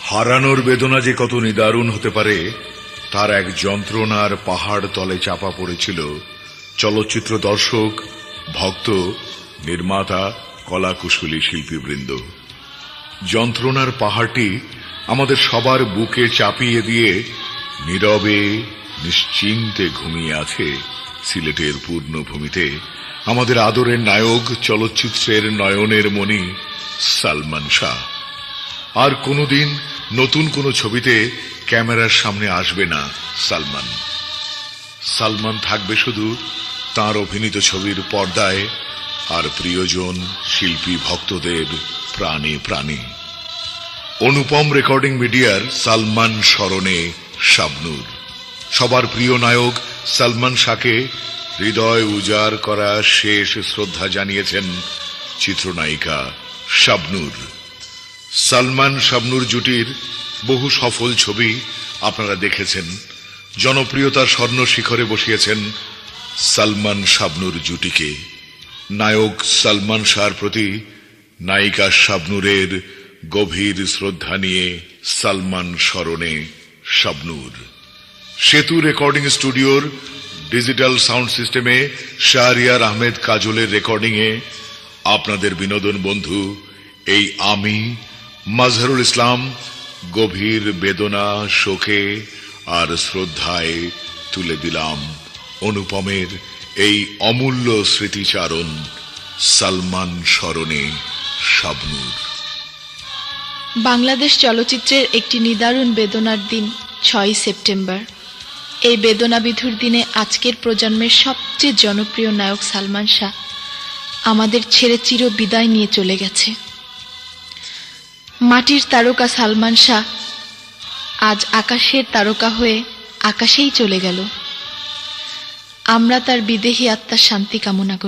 হারানোর বেদনা যে কত নিদারুণ হতে পারে তার এক যন্ত্রণার পাহাড় তলে চাপা পড়েছিল চলচ্চিত্র দর্শক, ভক্ত, নির্মাতা, কলাকুশলী শিল্পীবৃন্দ। যন্ত্রণার পাহাড়টি আমাদের সবার বুকে চাপিয়ে দিয়ে নীরবে নিশ্চিন্তে ঘুমিয়ে আছে সিলেটের পূর্ণভূমিতে আমাদের আদরের নায়ক, চলচ্চিত্রের নয়নের মণি সালমান শাহ। আর কোনোদিন নতুন কোনো ছবিতে ক্যামেরার সামনে আসবে না সালমান। সালমান থাকবে শুধু তাঁর অভিনীত ছবির পর্দায় আর প্রিয়জন শিল্পী ভক্তদের প্রাণে প্রাণে। অনুপম রেকর্ডিং মিডিয়ার সালমান স্মরণে শাবনূর। সবার প্রিয় নায়ক সালমান শাহকে হৃদয় উজাড় করা শেষ শ্রদ্ধা জানিয়েছেন চিত্রনায়িকা শাবনূর। সালমান শাবনূর জুটির বহু সফল ছবি আপনারা দেখেছেন। জনপ্রিয়তার স্বর্ণ শিখরে বসিয়েছেন সালমান শাবনূর জুটিকে। নায়ক সালমান শাহর প্রতি নায়িকা শাবনূরের গভীর শ্রদ্ধা নিয়ে সালমান স্মরণে শাবনূর। সেতু রেকর্ডিং স্টুডিওর ডিজিটাল সাউন্ড সিস্টেমে শাহরিয়ার আহমেদ কাজলের রেকর্ডিংয়ে আপনাদের বিনোদন বন্ধু এই আমি মাজহারুল ইসলাম গভীর বেদনা, শোকে আর শ্রদ্ধায় তুলে দিলাম অনুপমের এই অমূল্য স্মৃতিচারণ সালমান স্মরণে শাবনূর। বাংলাদেশ চলচ্চিত্রের একটি নিদারুণ বেদনার দিন ৬ সেপ্টেম্বর। এই বেদনাবিধুর দিনে আজকের প্রজন্মের সবচেয়ে জনপ্রিয় নায়ক সালমান শাহ আমাদের ছেড়ে চির বিদায় নিয়ে চলে গেছে। মাটির তারকা সালমান শাহ আজ আকাশের তারকা হয়ে আকাশেই চলে গেল। আমরা তার বিদেহী আত্মার শান্তি কামনা করি।